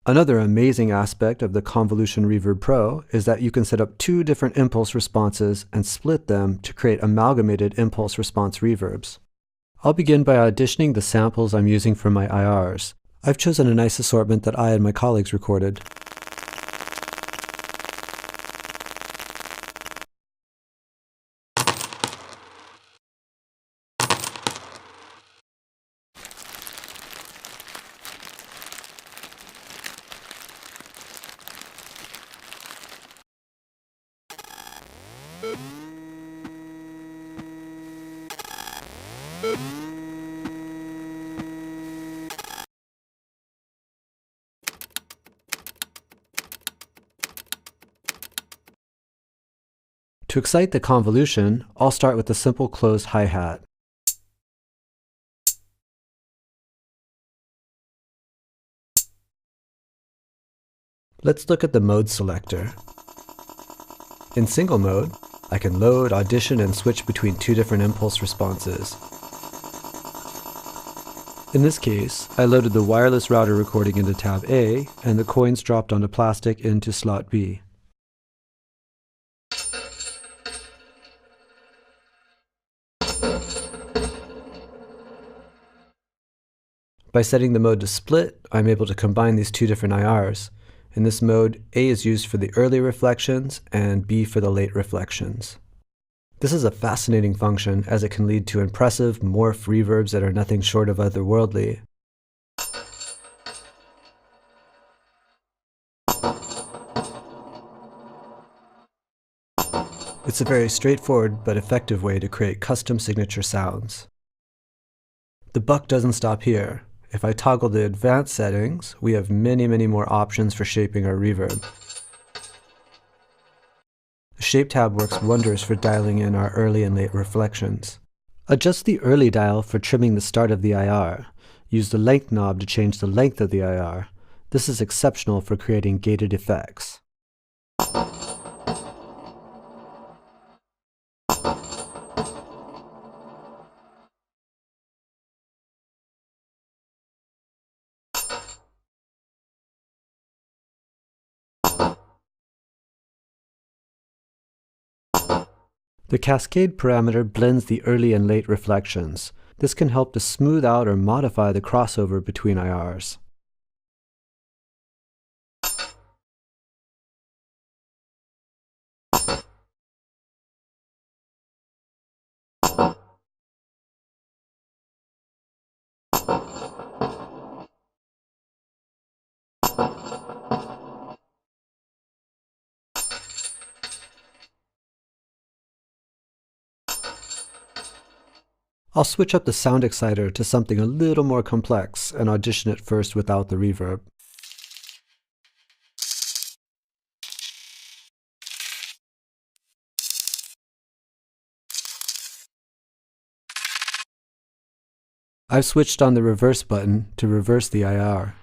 Another amazing aspect of the Convolution Reverb Pro is that you can set up two different impulse responses and split them to create amalgamated impulse response reverbs. I'll begin by auditioning the samples I'm using for my IRs. I've chosen a nice assortment that I and my colleagues recorded. To excite the convolution, I'll start with a simple closed hi-hat. Let's look at the mode selector. In single mode, I can load, audition, and switch between two different impulse responses. In this case, I loaded the wireless router recording into tab A, and the coins dropped onto plastic into slot B. By setting the mode to split, I'm able to combine these two different IRs. In this mode, A is used for the early reflections and B for the late reflections. This is a fascinating function as it can lead to impressive morph reverbs that are nothing short of otherworldly. It's a very straightforward but effective way to create custom signature sounds. The buck doesn't stop here. If I toggle the advanced settings, we have many more options for shaping our reverb. The Shape tab works wonders for dialing in our early and late reflections. Adjust the early dial for trimming the start of the IR. Use the length knob to change the length of the IR. This is exceptional for creating gated effects. The cascade parameter blends the early and late reflections. This can help to smooth out or modify the crossover between IRs. I'll switch up the sound exciter to something a little more complex and audition it first without the reverb. I've switched on the reverse button to reverse the IR.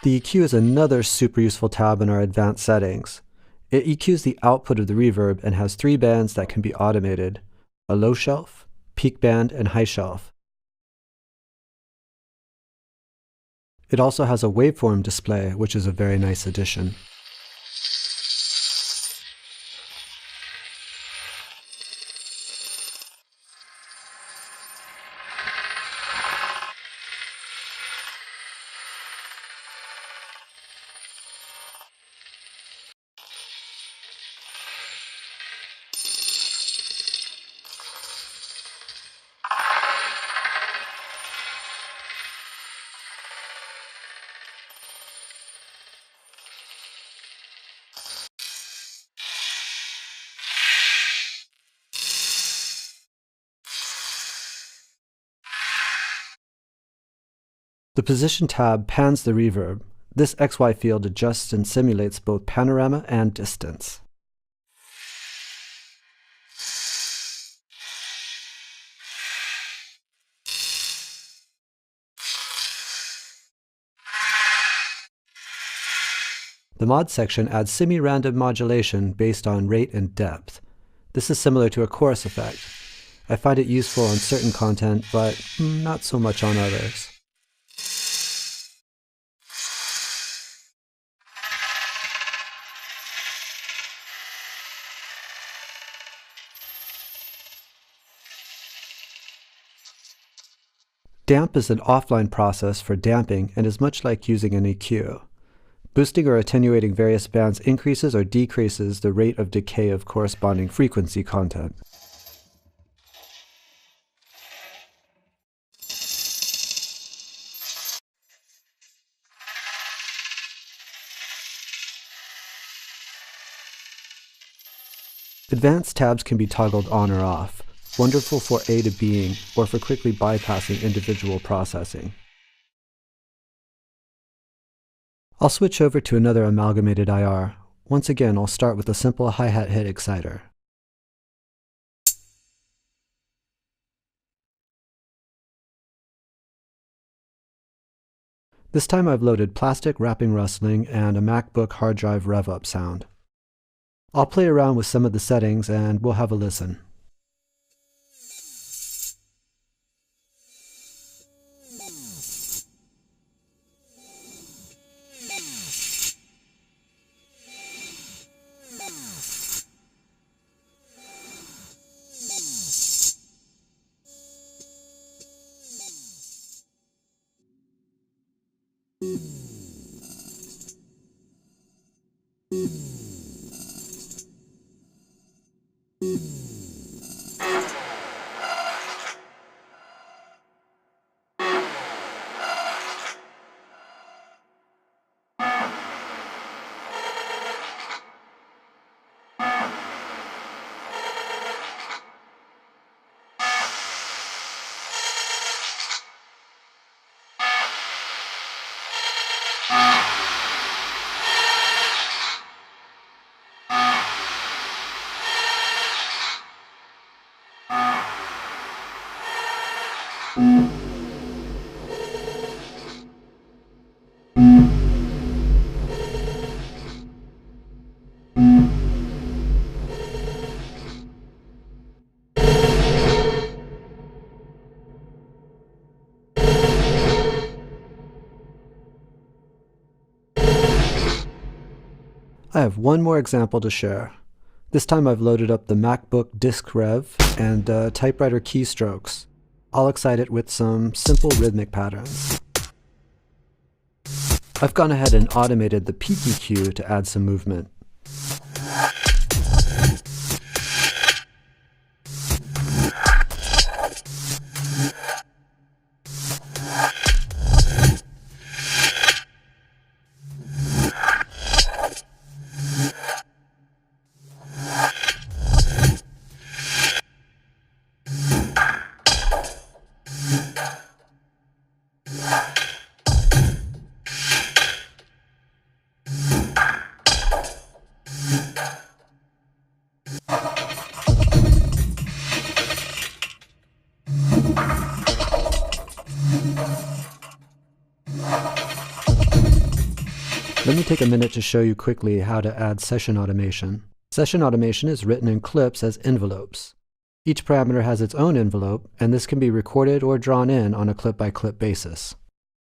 The EQ is another super useful tab in our advanced settings. It EQs the output of the reverb and has three bands that can be automated: a low shelf, peak band, and high shelf. It also has a waveform display, which is a very nice addition. The Position tab pans the reverb. This XY field adjusts and simulates both panorama and distance. The mod section adds semi-random modulation based on rate and depth. This is similar to a chorus effect. I find it useful on certain content, but not so much on others. Damp is an offline process for damping and is much like using an EQ. Boosting or attenuating various bands increases or decreases the rate of decay of corresponding frequency content. Advanced tabs can be toggled on or off, wonderful for A to Bing or for quickly bypassing individual processing. I'll switch over to another amalgamated IR. Once again, I'll start with a simple hi-hat hit exciter. This time I've loaded plastic wrapping rustling and a MacBook hard drive rev-up sound. I'll play around with some of the settings and we'll have a listen. I have one more example to share. This time I've loaded up the MacBook disk rev and typewriter keystrokes. I'll excite it with some simple rhythmic patterns. I've gone ahead and automated the peak EQ to add some movement. Let me take a minute to show you quickly how to add session automation. Session automation is written in clips as envelopes. Each parameter has its own envelope, and this can be recorded or drawn in on a clip-by-clip basis.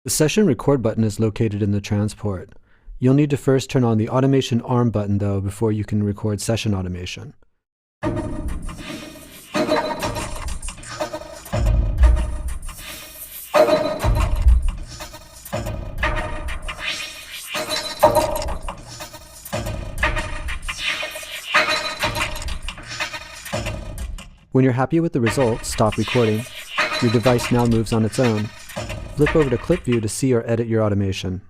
The session record button is located in the transport. You'll need to first turn on the automation arm button though before you can record session automation. When you're happy with the result, stop recording. Your device now moves on its own. Flip over to Clip View to see or edit your automation.